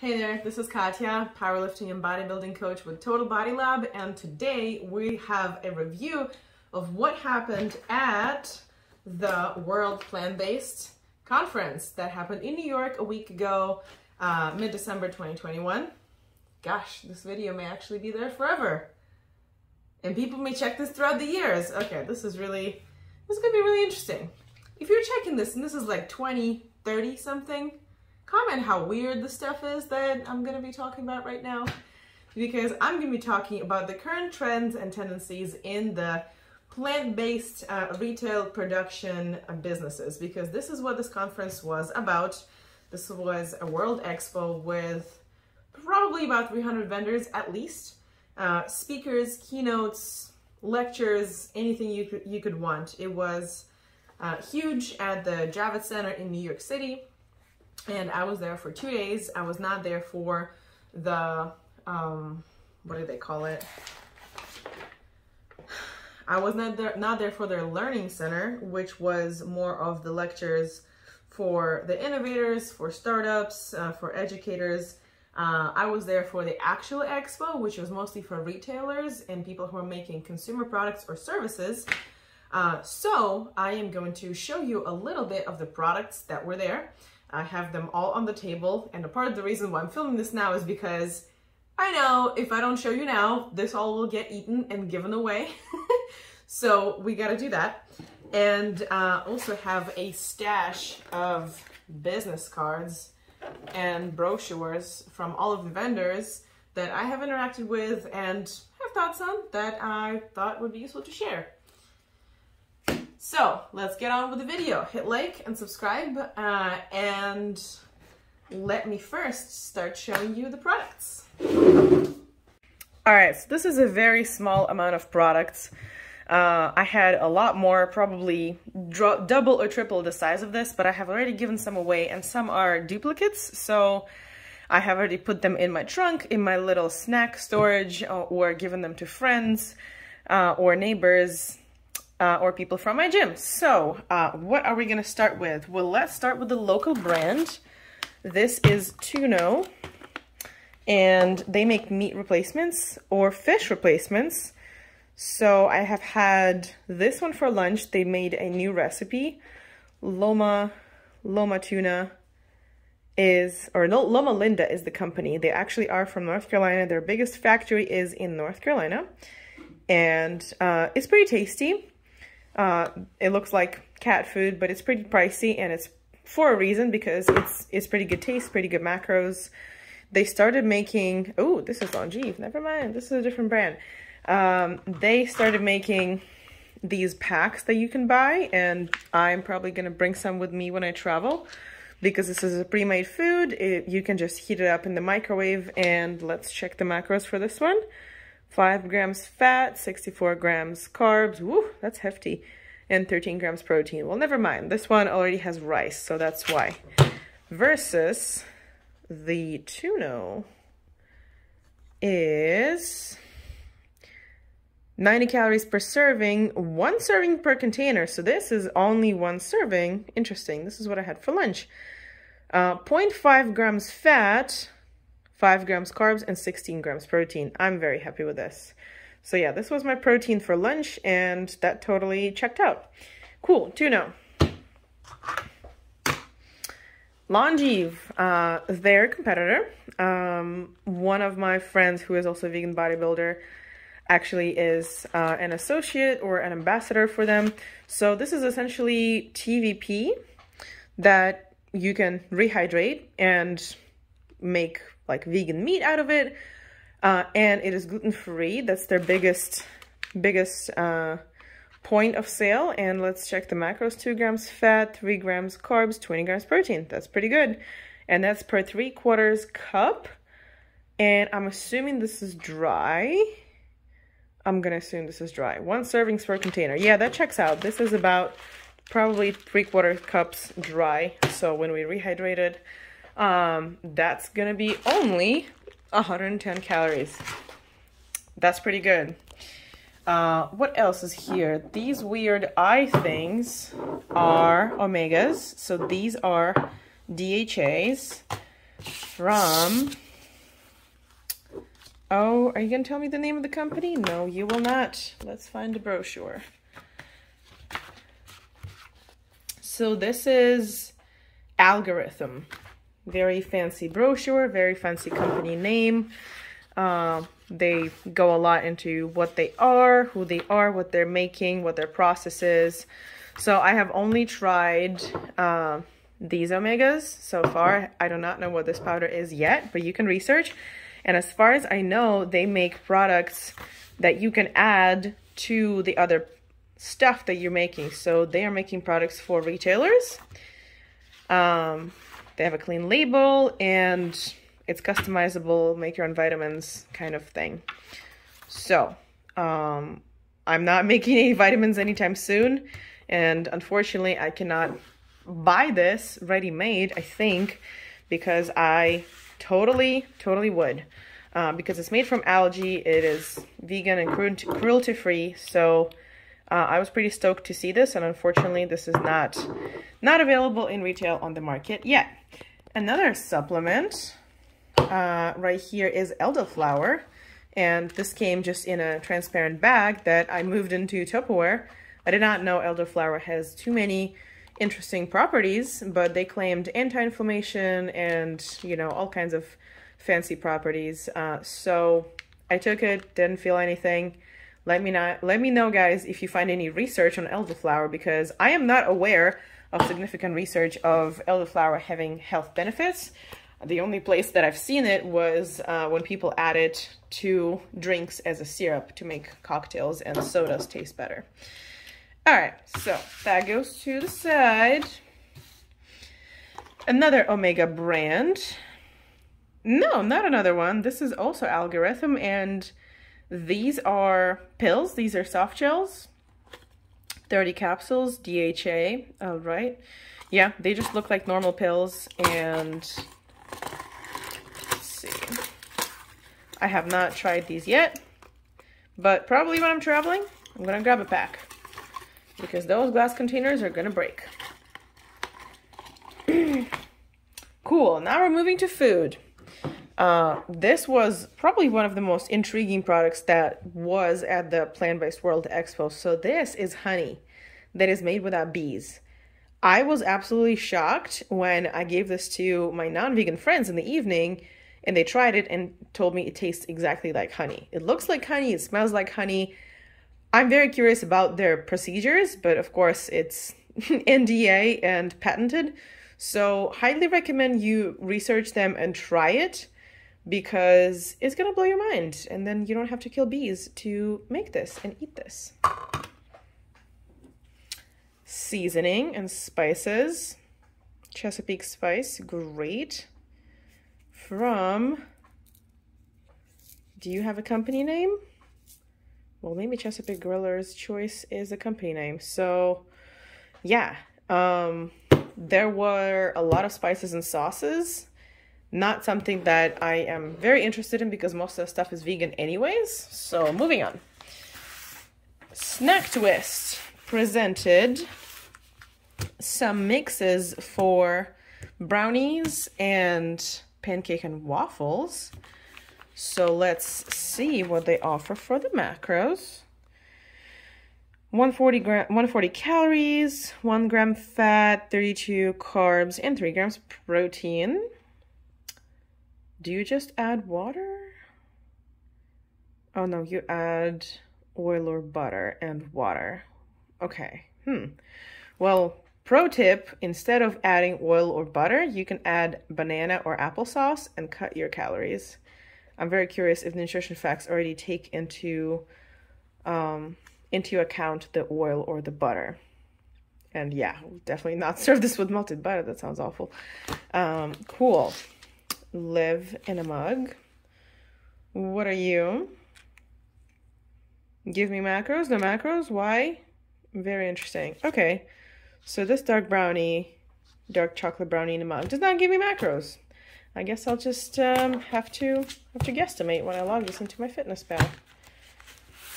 Hey there, this is Katya, powerlifting and bodybuilding coach with Total Body Lab, and today we have a review of what happened at the World Plant-Based Conference that happened in New York a week ago, mid-December 2021. Gosh, this video may actually be there forever. And people may check this throughout the years. Okay, this is gonna be really interesting. If you're checking this and this is like 2030 something, comment how weird the stuff is that I'm going to be talking about right now, because I'm going to be talking about the current trends and tendencies in the plant-based retail production businesses, because this is what this conference was about. This was a World Expo with probably about 300 vendors at least, speakers, keynotes, lectures, anything you could want. It was huge at the Javits Center in New York City. And I was there for 2 days. I was not there for the, what do they call it? I was not there for their learning center, which was more of the lectures for the innovators, for startups, for educators. I was there for the actual expo, which was mostly for retailers and people who are making consumer products or services. So I am going to show you a little bit of the products that were there. I have them all on the table, and a part of the reason why I'm filming this now is because I know if I don't show you now, this all will get eaten and given away. So we gotta do that. And also have a stash of business cards and brochures from all of the vendors that I have interacted with and have thoughts on that I thought would be useful to share. So let's get on with the video. Hit like and subscribe, and let me first start showing you the products. All right, so this is a very small amount of products. I had a lot more, probably double or triple the size of this, but I have already given some away, and some are duplicates. So I have already put them in my trunk, in my little snack storage, or given them to friends or neighbors. Or people from my gym. So what are we gonna start with? Well, let's start with the local brand. This is Quinoa, and they make meat replacements or fish replacements. So I have had this one for lunch. They made a new recipe. Loma Tuna is, or no, Loma Linda is the company. They actually are from North Carolina. Their biggest factory is in North Carolina, and it's pretty tasty. It looks like cat food, but it's pretty pricey, and it's for a reason, because it's pretty good taste, pretty good macros. They started making, oh, this is Longeeve, never mind, this is a different brand. They started making these packs that you can buy, and I'm probably gonna bring some with me when I travel, because this is a pre-made food. You can just heat it up in the microwave, and let's check the macros for this one. 5 grams fat, 64 grams carbs, woo, that's hefty, and 13 grams protein. Well, never mind, this one already has rice, so that's why. Versus the Quinoa is 90 calories per serving, 1 serving per container. So this is only 1 serving. Interesting, this is what I had for lunch. 0.5 grams fat, 5 grams carbs, and 16 grams protein. I'm very happy with this. So yeah, this was my protein for lunch, and that totally checked out. Cool, Quinoa. Longeeve, their competitor. One of my friends who is also a vegan bodybuilder actually is an associate or an ambassador for them. So this is essentially TVP that you can rehydrate and make like vegan meat out of it, and it is gluten-free. That's their biggest point of sale. And let's check the macros. 2 grams fat, 3 grams carbs, 20 grams protein. That's pretty good, and that's per 3/4 cup. And I'm assuming this is dry. I'm gonna assume this is dry. 1 servings per container. Yeah, that checks out. This is about probably 3/4 cups dry. So when we rehydrate it, that's gonna be only 110 calories. That's pretty good. What else is here? These weird eye things are omegas. So these are DHAs. from... Oh, are you going to tell me the name of the company? No, you will not. Let's find the brochure. So this is Algorithm. Very fancy brochure, very fancy company name. They go a lot into what they are, who they are, what they're making, what their process is. So I have only tried these omegas so far. I do not know what this powder is yet, but you can research. And as far as I know, they make products that you can add to the other stuff that you're making. So they are making products for retailers. They have a clean label and it's customizable, make your own vitamins kind of thing. So I'm not making any vitamins anytime soon. And unfortunately, I cannot buy this ready-made, I think, because I totally would. Because it's made from algae, it is vegan and cruelty-free, so I was pretty stoked to see this, and unfortunately this is not available in retail on the market yet. Another supplement right here is Elderflower, and this came just in a transparent bag that I moved into Tupperware. I did not know Elderflower has too many interesting properties, but they claimed anti-inflammation and, you know, all kinds of fancy properties. So I took it, didn't feel anything. Let me know, guys, if you find any research on elderflower, because I am not aware of significant research of elderflower having health benefits. The only place that I've seen it was when people add it to drinks as a syrup to make cocktails and sodas taste better. All right, so that goes to the side. Another Omega brand. No, not another one. This is also Algorithm, and these are pills. These are soft gels. 30 capsules, DHA. All right. Yeah, they just look like normal pills, and let's see. I have not tried these yet, but probably when I'm traveling, I'm gonna grab a pack, because those glass containers are gonna break. Cool, now we're moving to food. This was probably one of the most intriguing products that was at the Plant-Based World Expo. So this is honey that is made without bees. I was absolutely shocked when I gave this to my non-vegan friends in the evening, and they tried it and told me it tastes exactly like honey. It looks like honey, it smells like honey. I'm very curious about their procedures, but of course it's NDA and patented. So highly recommend you research them and try it, because it's gonna blow your mind, and then you don't have to kill bees to make this and eat this. Seasoning and spices. Chesapeake Spice, great. From, do you have a company name? Well, maybe Chesapeake Griller's Choice is a company name. So yeah, there were a lot of spices and sauces. Not something that I am very interested in, because most of the stuff is vegan anyways. So moving on. Snack Twist presented some mixes for brownies and pancake and waffles. So let's see what they offer for the macros. 140 calories, 1 gram fat, 32 carbs, and 3 grams protein. Do you just add water? Oh no, you add oil or butter and water. Okay. Well, pro tip, instead of adding oil or butter, you can add banana or applesauce and cut your calories. I'm very curious if nutrition facts already take into account the oil or the butter. And yeah, we'll definitely not serve this with melted butter. That sounds awful. Cool. Live in a mug. What are you? Give me macros. No macros? Why? Very interesting. Okay. So this dark chocolate brownie in a mug does not give me macros. I guess I'll just have to guesstimate when I log this into my fitness pal.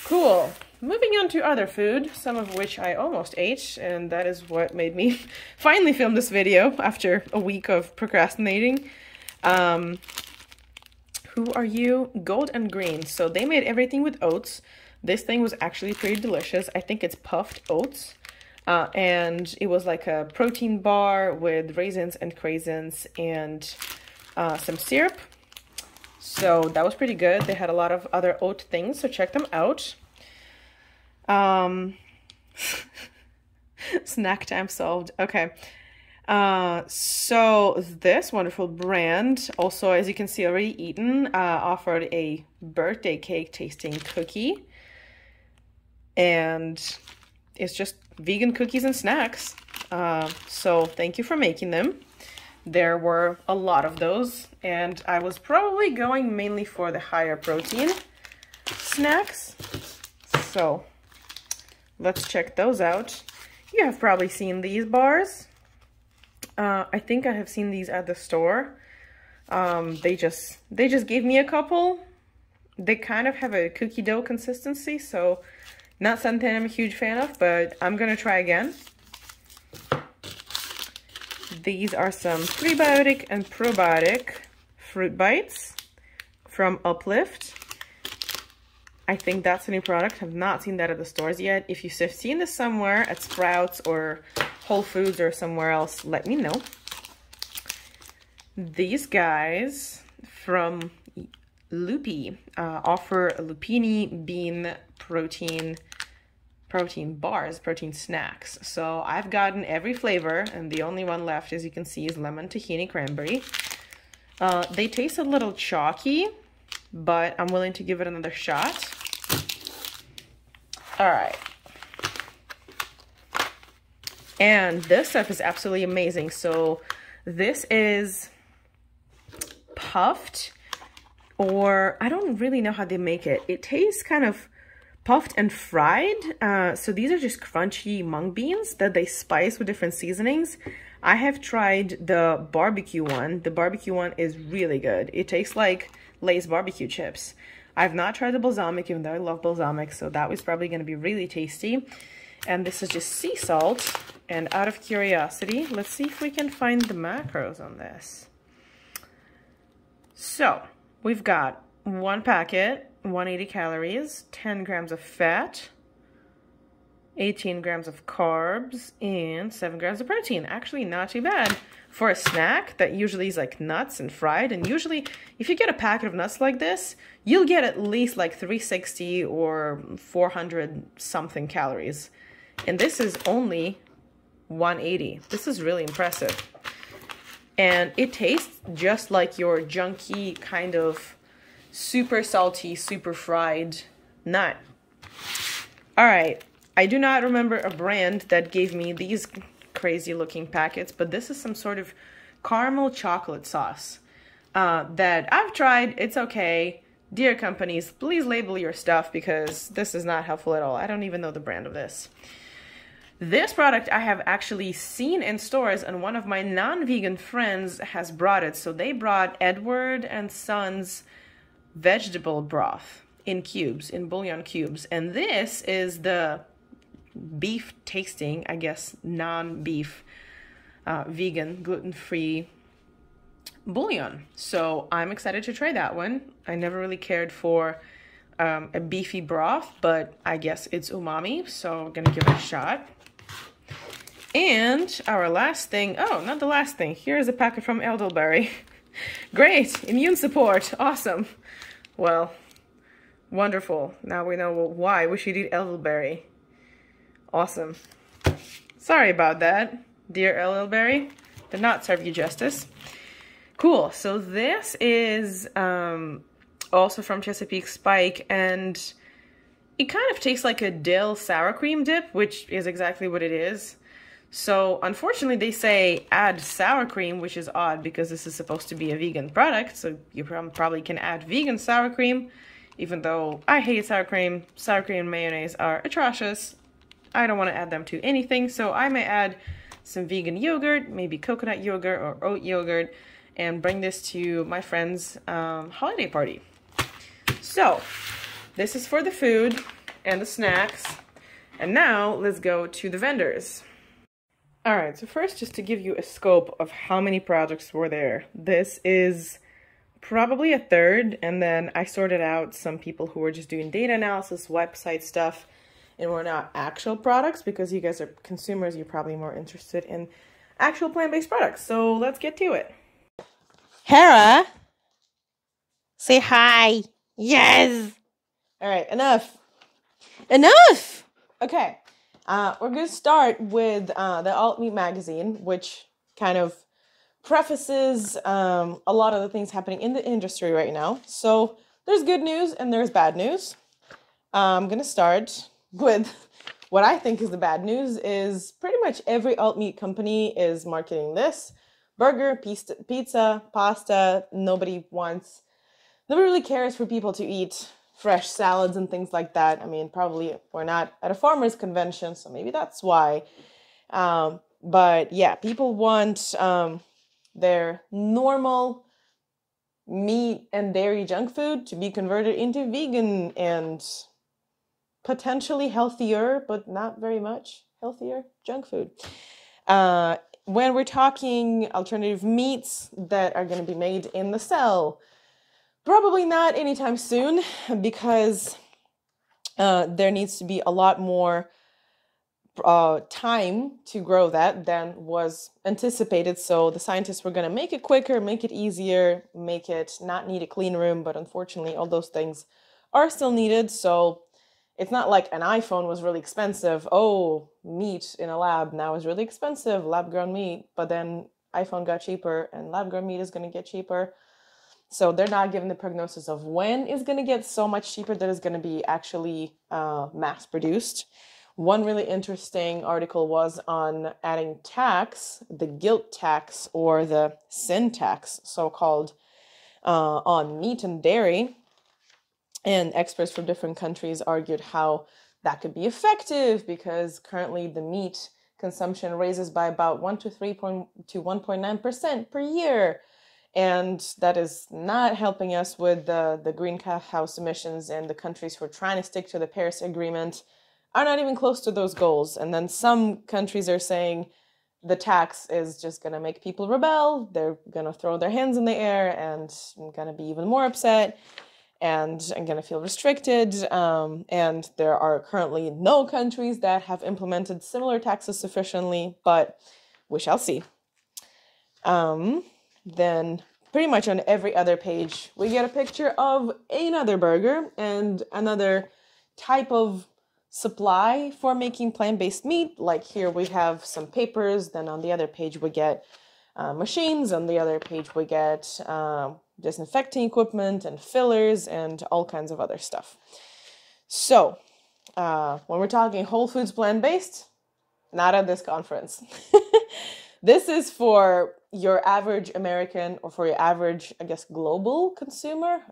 Cool. Moving on to other food, some of which I almost ate, and that is what made me finally film this video after a week of procrastinating. Who are you? Gold and green. So they made everything with oats. This thing was actually pretty delicious. I think it's puffed oats. And it was like a protein bar with raisins and craisins and some syrup. So that was pretty good. They had a lot of other oat things, so check them out. Snack time solved. Okay. So this wonderful brand, also as you can see already eaten, offered a birthday cake tasting cookie. And it's just vegan cookies and snacks. So thank you for making them. There were a lot of those, and I was probably going mainly for the higher protein snacks. So let's check those out. You have probably seen these bars. I think I have seen these at the store. They just gave me a couple. They kind of have a cookie dough consistency, so not something I'm a huge fan of, but I'm gonna try again. These are some Prebiotic and Probiotic fruit bites from Uplift. I think that's a new product. I've not seen that at the stores yet. If you've seen this somewhere at Sprouts or Whole Foods or somewhere else, let me know. These guys from Loopy offer a lupini bean protein bars, protein snacks. So I've gotten every flavor, and the only one left, as you can see, is lemon tahini cranberry. They taste a little chalky, but I'm willing to give it another shot. All right. And this stuff is absolutely amazing. So this is puffed, or I don't really know how they make it. It tastes kind of puffed and fried. So these are just crunchy mung beans that they spice with different seasonings. I have tried the barbecue one. The barbecue one is really good. It tastes like Lay's barbecue chips. I've not tried the balsamic, even though I love balsamic, so that was probably going to be really tasty. And this is just sea salt. And out of curiosity, let's see if we can find the macros on this. So we've got one packet, 180 calories, 10 grams of fat, 18 grams of carbs, and 7 grams of protein. Actually, not too bad for a snack that usually is like nuts and fried. And usually, if you get a packet of nuts like this, you'll get at least like 360 or 400 something calories. And this is only 180. This is really impressive. And it tastes just like your junky kind of super salty, super fried nut. All right. I do not remember a brand that gave me these crazy looking packets, but this is some sort of caramel chocolate sauce that I've tried. It's okay. Dear companies, please label your stuff because this is not helpful at all. I don't even know the brand of this. This product I have actually seen in stores, and one of my non-vegan friends has brought it. So they brought Edward and Sons vegetable broth in cubes, in bouillon cubes. And this is the beef tasting, I guess, non-beef, vegan, gluten-free bouillon. So I'm excited to try that one. I never really cared for a beefy broth, but I guess it's umami, so I'm gonna give it a shot. And our last thing, oh, not the last thing, here's a packet from Elderberry. Great, immune support, awesome. Well, wonderful. Now we know why we should eat elderberry. Awesome. Sorry about that, dear elderberry. Did not serve you justice. Cool. So this is also from Chesapeake Spike, and it kind of tastes like a dill sour cream dip, which is exactly what it is. So unfortunately they say add sour cream, which is odd because this is supposed to be a vegan product. So you probably can add vegan sour cream, even though I hate sour cream. Sour cream and mayonnaise are atrocious. I don't want to add them to anything. So I may add some vegan yogurt, maybe coconut yogurt or oat yogurt, and bring this to my friend's holiday party. So this is for the food and the snacks. And now let's go to the vendors. All right, so first, just to give you a scope of how many projects were there. This is probably a third, and then I sorted out some people who were just doing data analysis, website stuff, and were not actual products, because you guys are consumers, you're probably more interested in actual plant-based products. So let's get to it. Hera, say hi. Yes. All right, enough. Enough. Okay. We're going to start with the Alt Meat magazine, which kind of prefaces a lot of the things happening in the industry right now. So there's good news and there's bad news. I'm going to start with what I think is the bad news is pretty much every alt meat company is marketing this. Burger, pizza, pasta, nobody really cares for people to eat fresh salads and things like that. I mean, probably we're not at a farmer's convention, so maybe that's why. But yeah, people want their normal meat and dairy junk food to be converted into vegan and potentially healthier, but not very much healthier junk food. When we're talking alternative meats that are going to be made in the cell, probably not anytime soon, because there needs to be a lot more time to grow that than was anticipated. So the scientists were going to make it quicker, make it easier, make it not need a clean room. But unfortunately, all those things are still needed. So it's not like an iPhone was really expensive. Oh, meat in a lab now is really expensive, lab-grown meat. But then iPhone got cheaper and lab-grown meat is going to get cheaper. So they're not giving the prognosis of when it's going to get so much cheaper that it's going to be actually mass-produced. One really interesting article was on adding tax, the guilt tax or the sin tax, so-called, on meat and dairy. And experts from different countries argued how that could be effective because currently the meat consumption raises by about 1.9% per year. And that is not helping us with the greenhouse emissions, and the countries who are trying to stick to the Paris Agreement are not even close to those goals. And then some countries are saying the tax is just going to make people rebel. They're going to throw their hands in the air and going to be even more upset and going to feel restricted. And there are currently no countries that have implemented similar taxes sufficiently, but we shall see. Then pretty much on every other page, we get a picture of another burger and another type of supply for making plant-based meat. Like here we have some papers, then on the other page we get machines, on the other page we get disinfecting equipment and fillers and all kinds of other stuff. So when we're talking whole foods plant-based, not at this conference. This is for your average American or for your average, I guess, global consumer.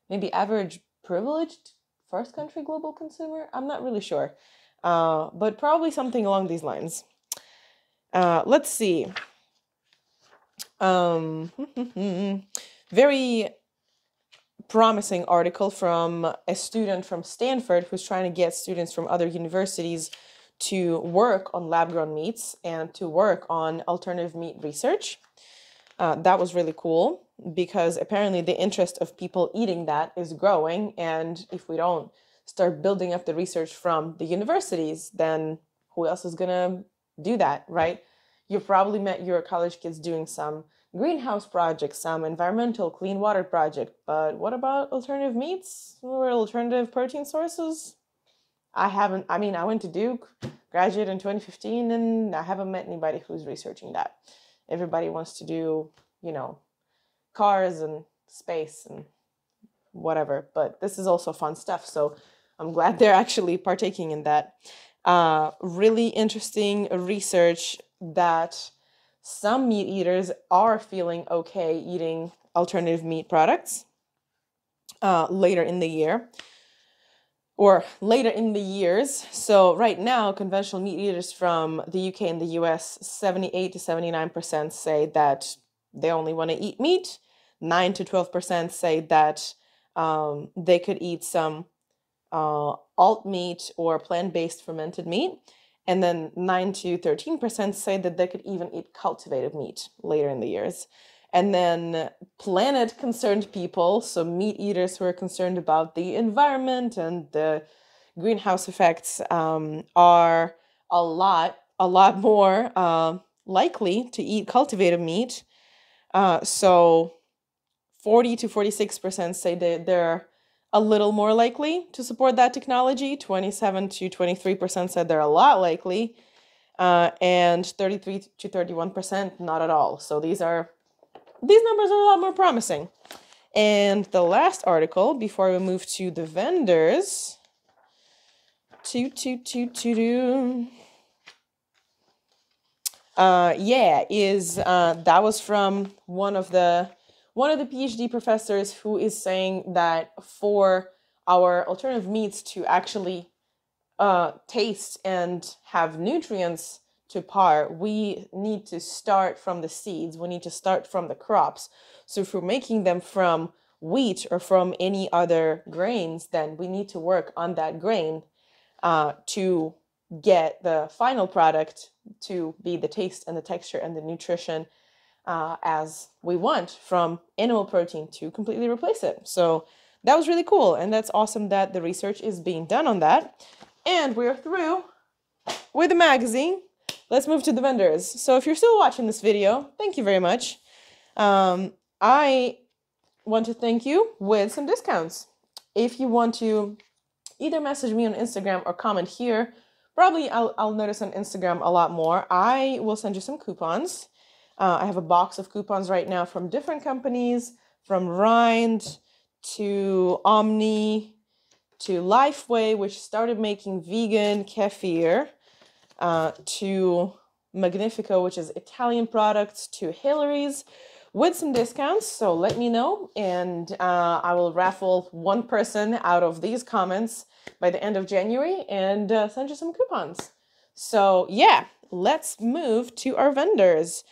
Maybe average privileged first country global consumer. I'm not really sure, but probably something along these lines. Let's see. Very promising article from a student from Stanford who's trying to get students from other universities to work on lab-grown meats and to work on alternative meat research. That was really cool because apparently the interest of people eating that is growing. And if we don't start building up the research from the universities, then who else is going to do that, right? You've probably met your college kids doing some greenhouse projects, some environmental clean water project. But what about alternative meats or alternative protein sources? I went to Duke, graduated in 2015, and I haven't met anybody who's researching that. Everybody wants to do, cars and space and whatever, but this is also fun stuff. So I'm glad they're actually partaking in that. Really interesting research that some meat eaters are feeling okay eating alternative meat products later in the year. Or later in the years. So right now, conventional meat eaters from the UK and the US, 78 to 79% say that they only want to eat meat. 9 to 12% say that they could eat some alt meat or plant-based fermented meat. And then 9 to 13% say that they could even eat cultivated meat later in the years. And then planet-concerned people, so meat eaters who are concerned about the environment and the greenhouse effects, are a lot more likely to eat cultivated meat. So 40 to 46% say that they're a little more likely to support that technology. 27 to 23% said they're a lot likely. And 33 to 31% not at all. So these numbers are a lot more promising. And the last article before we move to the vendors, that was from one of the PhD professors who is saying that for our alternative meats to actually taste and have nutrients to par, we need to start from the seeds. We need to start from the crops. So if we're making them from wheat or from any other grains, then we need to work on that grain to get the final product to be the taste and the texture and the nutrition as we want from animal protein to completely replace it. So that was really cool. And that's awesome that the research is being done on that. And we're through with the magazine. Let's move to the vendors. So if you're still watching this video, thank you very much. I want to thank you with some discounts. If you want to either message me on Instagram or comment here, probably I'll notice on Instagram a lot more. I will send you some coupons. I have a box of coupons right now from different companies, from Rind to Omni to Lifeway, which started making vegan kefir, to Magnifico, which is Italian products, to Hillary's, with some discounts. So let me know, and I will raffle one person out of these comments by the end of January and send you some coupons. So yeah, let's move to our vendors.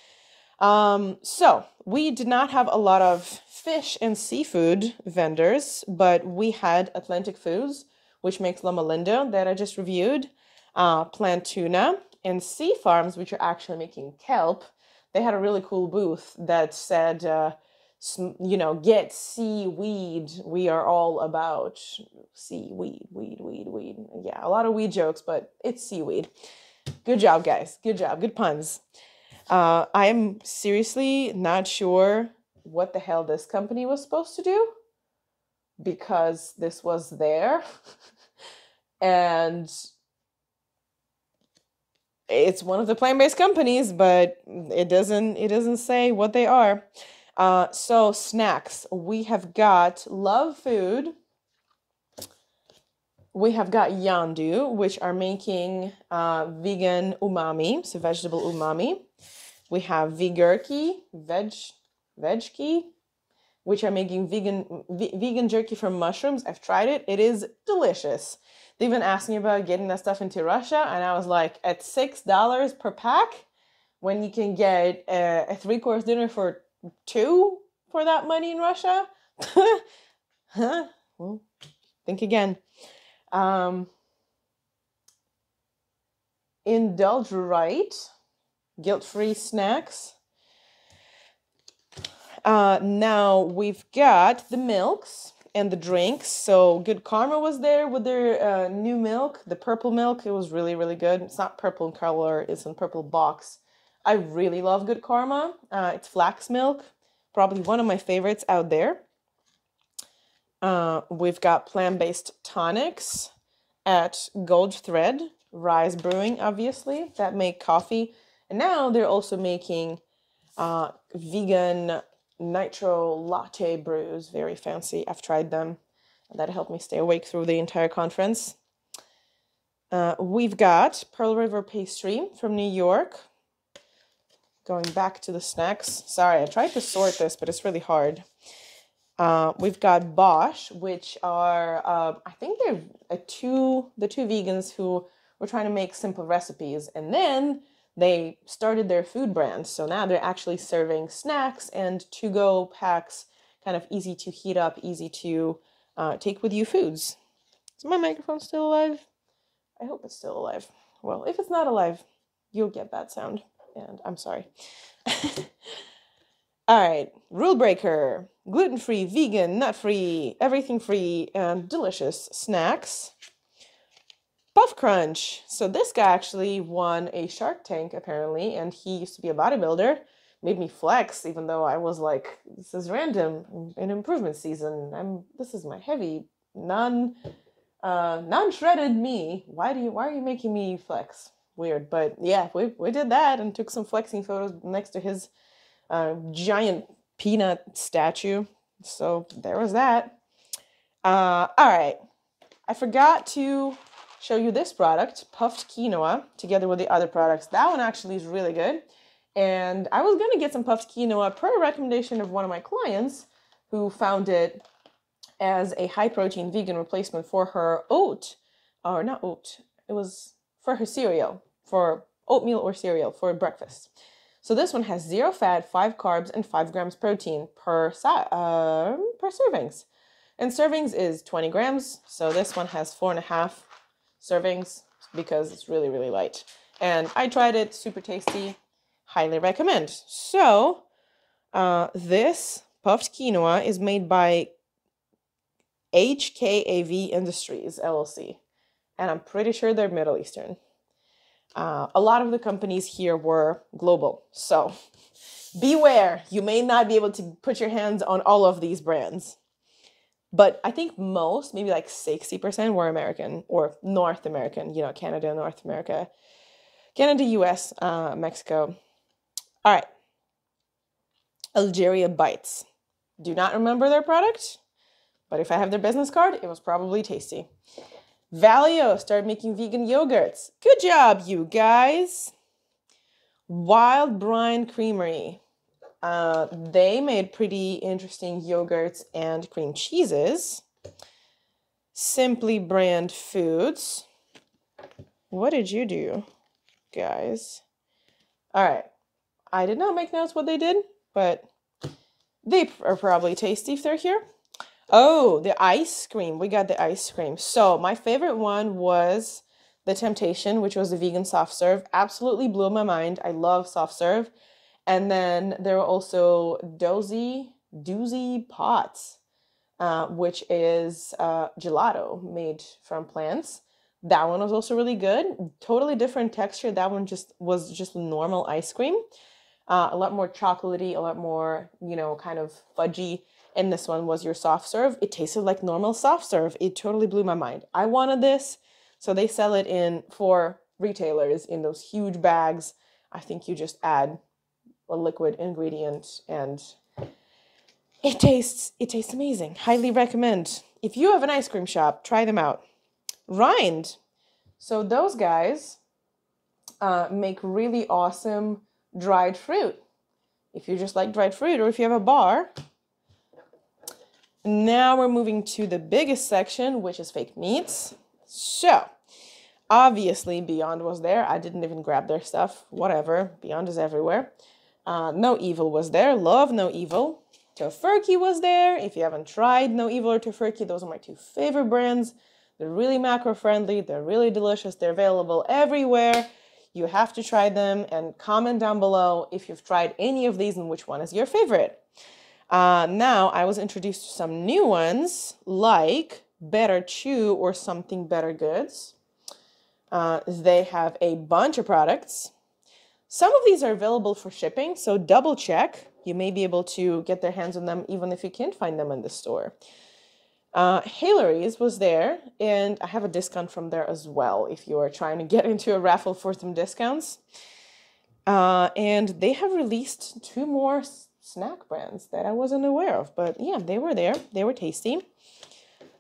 So we did not have a lot of fish and seafood vendors, but we had Atlantic Foods, which makes Loma Linda that I just reviewed, Plant Tuna, and Sea Farms, which are actually making kelp. They had a really cool booth that said, get seaweed. We are all about seaweed, weed. Yeah, a lot of weed jokes, but it's seaweed. Good job, guys. Good job. Good puns. I am seriously not sure what the hell this company was supposed to do, because this was there and it's one of the plant-based companies, but it doesn't say what they are. So snacks, we have got Love Food. We have got Yandu, which are making vegan umami, so vegetable umami. We have Vigurki, Vegki, which are making vegan jerky from mushrooms. I've tried it. It is delicious. They even asked me about getting that stuff into Russia, and I was like, at $6 per pack, when you can get a 3-course dinner for 2 for that money in Russia? Huh? Well, think again. Indulge Right, guilt-free snacks. Now we've got the milks and the drinks. So Good Karma was there with their new milk, the purple milk. It was really, really good. It's not purple in color, it's in purple box. I really love Good Karma. It's flax milk, probably one of my favorites out there. We've got plant-based tonics at Gold Thread, Rise Brewing, obviously, that make coffee. And now they're also making vegan nitro latte brews, very fancy. I've tried them. That helped me stay awake through the entire conference. We've got Pearl River Pastry from New York. Going back to the snacks. Sorry, I tried to sort this, but it's really hard. We've got Bosch, which are, I think they're the two vegans who were trying to make simple recipes, and then they started their food brand. So now they're actually serving snacks and to-go packs, kind of easy to heat up, easy to take with you foods. Is my microphone still alive? I hope it's still alive. Well, if it's not alive, you'll get that sound, and I'm sorry. All right, rule breaker, gluten-free, vegan, nut-free, everything free, and delicious snacks. Puff Crunch. So this guy actually won a Shark Tank, apparently, and he used to be a bodybuilder. Made me flex, even though I was like, this is random, an improvement season. This is my heavy, non-shredded me. Why are you making me flex? Weird, but yeah, we did that and took some flexing photos next to his giant peanut statue. So there was that. All right, I forgot to show you this product, puffed quinoa, together with the other products. That one actually is really good. And I was gonna get some puffed quinoa per recommendation of one of my clients who found it as a high protein vegan replacement for her it was for her cereal, for oatmeal or cereal for breakfast. So this one has 0 fat, 5 carbs, and 5 grams protein per servings. And servings is 20 grams. So this one has 4.5 servings because it's really, really light. And I tried it, super tasty, highly recommend. So this puffed quinoa is made by HKAV Industries, LLC. And I'm pretty sure they're Middle Eastern. A lot of the companies here were global. So beware, you may not be able to put your hands on all of these brands. But I think most, maybe like 60% were American or North American, you know, Canada, North America, Canada, US, Mexico. All right. Algeria Bites. Do not remember their product, but if I have their business card, it was probably tasty. Valio started making vegan yogurts. Good job, you guys. Wild Brine Creamery. They made pretty interesting yogurts and cream cheeses. Simply Brand Foods. What did you do, guys? All right. I did not make notes what they did, but they are probably tasty if they're here. Oh, the ice cream. We got the ice cream. So my favorite one was the Temptation, which was the vegan soft serve. Absolutely blew my mind. I love soft serve. And then there were also doozy pots, which is gelato made from plants. That one was also really good. Totally different texture. That one was just normal ice cream. A lot more chocolatey, a lot more, you know, kind of fudgy. And this one was your soft serve. It tasted like normal soft serve. It totally blew my mind. I wanted this. So they sell it for retailers in those huge bags. I think you just add a liquid ingredient and it tastes amazing. Highly recommend. If you have an ice cream shop, try them out. Rind. So those guys make really awesome dried fruit. If you just like dried fruit or if you have a bar. Now we're moving to the biggest section, which is fake meats. So obviously Beyond was there. I didn't even grab their stuff. Whatever. Beyond is everywhere. No Evil was there. Love No Evil. Tofurkey was there. If you haven't tried No Evil or Tofurkey, those are my 2 favorite brands. They're really macro-friendly. They're really delicious. They're available everywhere. You have to try them and comment down below if you've tried any of these and which one is your favorite. Now I was introduced to some new ones like Better Chew or Something Better Goods. They have a bunch of products. Some of these are available for shipping, so double check. You may be able to get their hands on them even if you can't find them in the store. Hilary's was there, and I have a discount from there as well if you are trying to get into a raffle for some discounts. And they have released 2 more snack brands that I wasn't aware of, but yeah, they were there. They were tasty.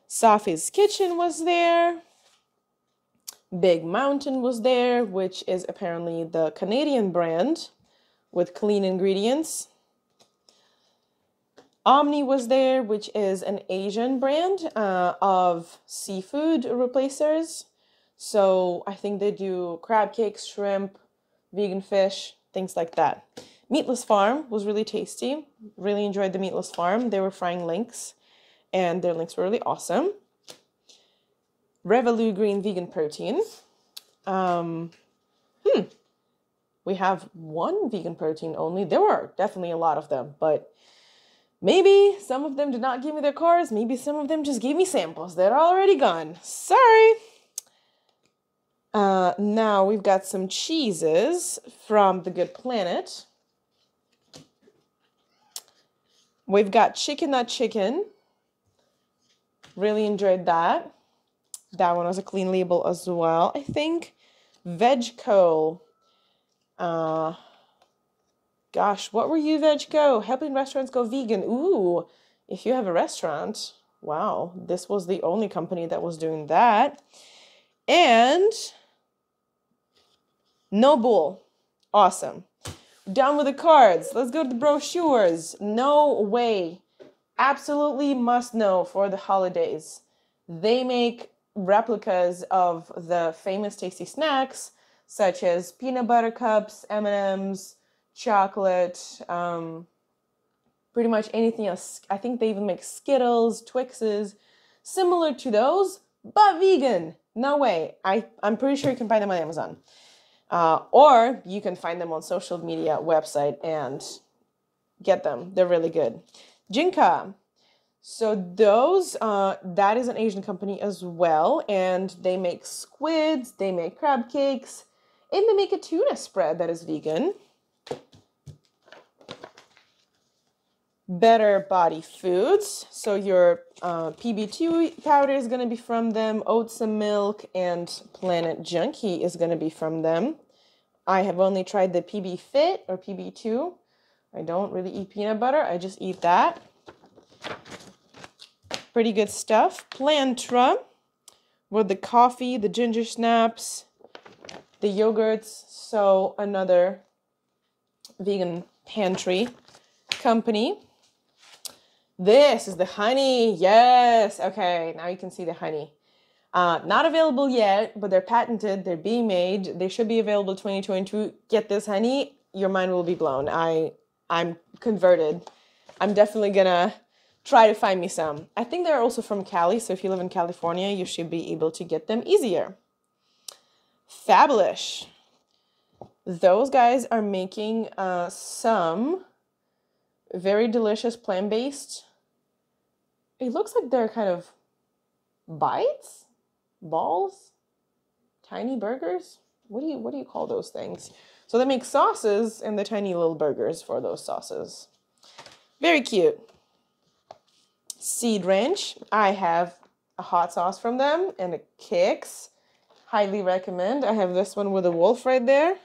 Safi's Kitchen was there. Big Mountain was there, which is apparently the Canadian brand with clean ingredients. Omni was there, which is an Asian brand of seafood replacers. So I think they do crab cakes, shrimp, vegan fish, things like that. Meatless Farm was really tasty. Really enjoyed the Meatless Farm. They were frying links, and their links were really awesome. Revolu Green Vegan Protein. We have one vegan protein only. There were definitely a lot of them, but maybe some of them did not give me their cards. Maybe some of them just gave me samples. They're already gone. Sorry. Now we've got some cheeses from The Good Planet. We've got Chicken Nut Chicken. Really enjoyed that. That one was a clean label as well, I think. Vegco. Gosh, what were you, Vegco? Helping restaurants go vegan. Ooh, if you have a restaurant. Wow, this was the only company that was doing that. And No Bull. Awesome. Done with the cards. Let's go to the brochures. No Way. Absolutely must know for the holidays. They make replicas of the famous tasty snacks, such as peanut butter cups, M&Ms, chocolate, pretty much anything else. I think they even make Skittles, Twixes, similar to those, but vegan. No Way. I'm pretty sure you can find them on Amazon. Or you can find them on social media website and get them. They're really good. Jinka. So those, that is an Asian company as well. And they make squids, they make crab cakes, and they make a tuna spread that is vegan. Better Body Foods. So your PB2 powder is going to be from them. Oats and Milk and Planet Junkie is going to be from them. I have only tried the PB Fit or PB2. I don't really eat peanut butter. I just eat that. Pretty good stuff. Plantra with the coffee, the ginger snaps, the yogurts. So another vegan pantry company. This is the honey. Yes. Okay. Now you can see the honey. Not available yet, but they're patented. They're being made. They should be available 2022. Get this honey. Your mind will be blown. I'm converted. I'm definitely gonna try to find me some. I think they're also from Cali. So if you live in California, you should be able to get them easier. Fabulous. Those guys are making some very delicious plant-based. It looks like they're kind of bites, balls, tiny burgers. What do you call those things? So they make sauces and the tiny little burgers for those sauces. Very cute. Seed Ranch. I have a hot sauce from them and a Kix. Highly recommend. I have this one with a wolf right there.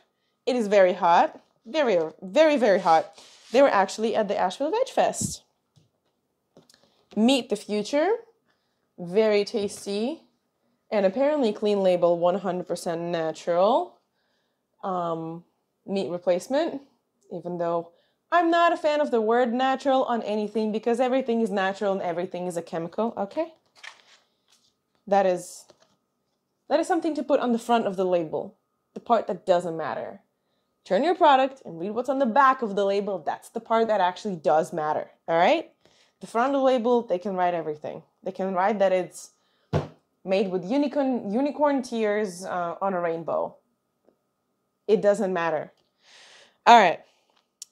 It is very hot. Very, very, very hot. They were actually at the Asheville Veg Fest. Meet the Future. Very tasty. And apparently clean label, 100% natural. Meat replacement. Even though I'm not a fan of the word natural on anything because everything is natural and everything is a chemical. Okay? That is something to put on the front of the label. The part that doesn't matter. Turn your product and read what's on the back of the label. That's the part that actually does matter. All right? The front of the label, they can write everything. They can write that it's made with unicorn tears on a rainbow. It doesn't matter. All right.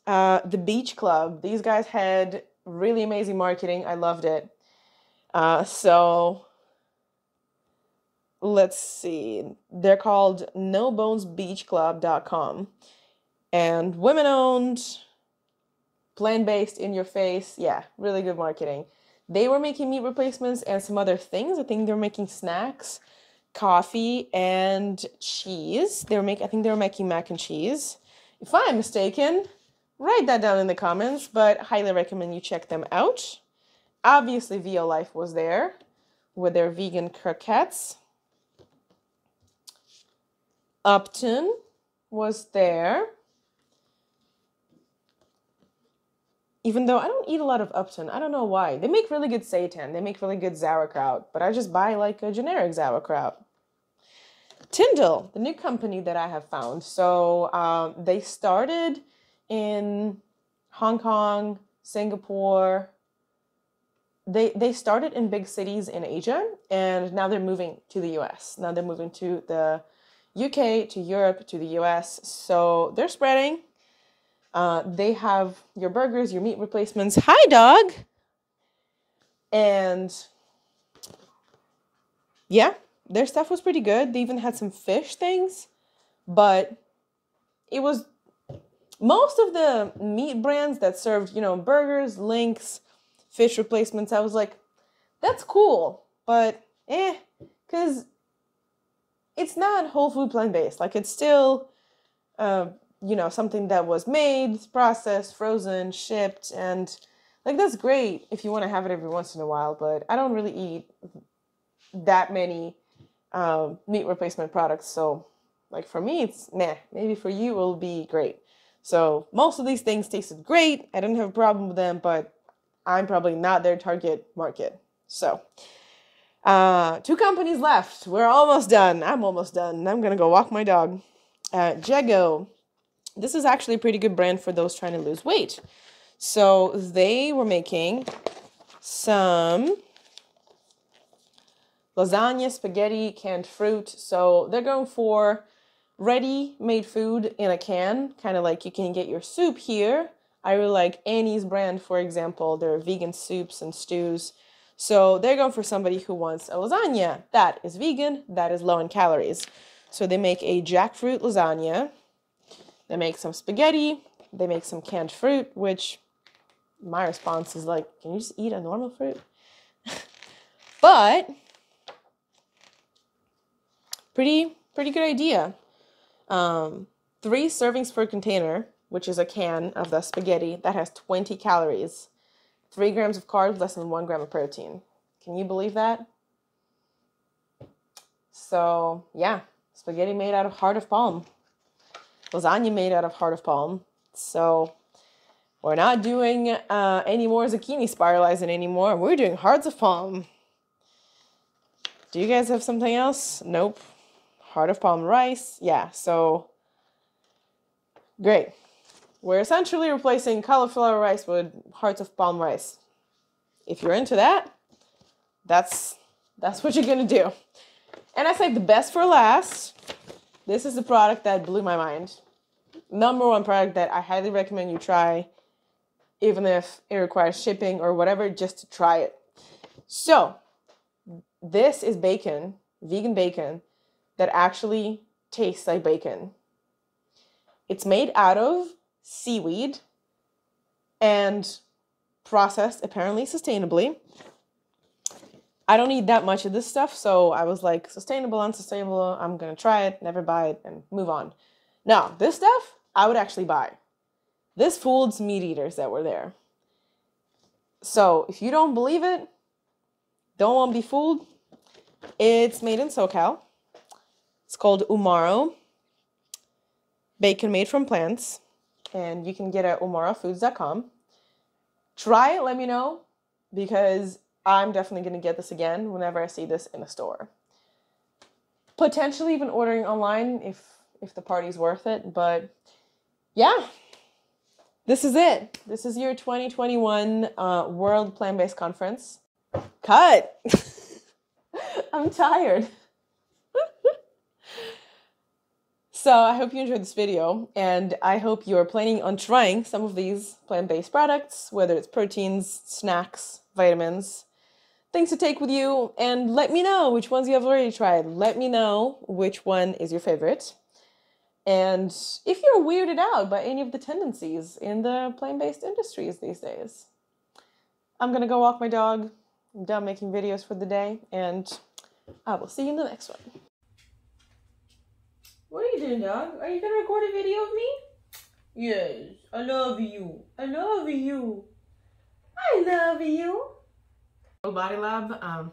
The Beach Club. These guys had really amazing marketing. I loved it. So let's see. They're called nobonesbeachclub.com. And women-owned, plant-based, in your face. Yeah, really good marketing. They were making meat replacements and some other things. I think they were making snacks, coffee, and cheese. I think they were making mac and cheese. If I'm mistaken, write that down in the comments, but highly recommend you check them out. Obviously, VO Life was there with their vegan croquettes. Upton was there. Even though I don't eat a lot of Upton. I don't know why. They make really good seitan. They make really good sauerkraut. But I just buy like a generic sauerkraut. Tyndall, the new company that I have found. So they started in Hong Kong, Singapore. They started in big cities in Asia. And now they're moving to the US. Now they're moving to the UK to Europe to the US. So they're spreading. They have your burgers, your meat replacements. Hi, dog. And yeah, their stuff was pretty good. They even had some fish things, but it was most of the meat brands that served, you know, burgers, links, fish replacements. I was like, that's cool, but because it's not whole food plant-based. Like, it's still, you know, something that was made, processed, frozen, shipped, and like, that's great if you want to have it every once in a while, but I don't really eat that many meat replacement products. So like, for me, it's meh. Maybe for you, it'll be great. So most of these things tasted great. I didn't have a problem with them, but I'm probably not their target market. So 2 companies left. We're almost done. I'm almost done. I'm going to go walk my dog. Jego. This is actually a pretty good brand for those trying to lose weight. So they were making some lasagna, spaghetti, canned fruit. So they're going for ready-made food in a can, kind of like you can get your soup here. I really like Annie's brand, for example. They're vegan soups and stews. So they're going for somebody who wants a lasagna that is vegan, that is low in calories. So they make a jackfruit lasagna. They make some spaghetti. They make some canned fruit, which my response is like, can you just eat a normal fruit? But pretty good idea. 3 servings per container, which is a can of the spaghetti that has 20 calories, 3 grams of carbs, less than 1 gram of protein. Can you believe that? So yeah, spaghetti made out of heart of palm, lasagna made out of heart of palm. So we're not doing any more zucchini spiralizing anymore. We're doing hearts of palm. Do you guys have something else? Nope. Heart of palm rice. Yeah, so great. We're essentially replacing cauliflower rice with hearts of palm rice. If you're into that, that's what you're gonna do. And I saved the best for last. This is the product that blew my mind. #1 product that I highly recommend you try, even if it requires shipping or whatever, just to try it. So this is bacon, vegan bacon, that actually tastes like bacon. It's made out of seaweed and processed apparently sustainably. I don't eat that much of this stuff, so I was like, sustainable, unsustainable, I'm gonna try it, never buy it, and move on. Now, this stuff I would actually buy. This fooled some meat eaters that were there. So if you don't believe it, don't want to be fooled, it's made in SoCal. It's called Umaro Bacon made from plants, and you can get it at umarofoods.com. Try it, let me know, because I'm definitely going to get this again whenever I see this in a store. Potentially even ordering online if the party's worth it, but yeah, this is it. This is your 2021 World Plant-Based Conference. Cut! I'm tired. So I hope you enjoyed this video, and I hope you're planning on trying some of these plant-based products, whether it's proteins, snacks, vitamins, things to take with you, and let me know which ones you have already tried. Let me know which one is your favorite. And if you're weirded out by any of the tendencies in the plant-based industries these days. I'm gonna go walk my dog. I'm done making videos for the day, and I will see you in the next one. What are you doing, dog? Are you gonna record a video of me? Yes, I love you. I love you. I love you. Body Lab,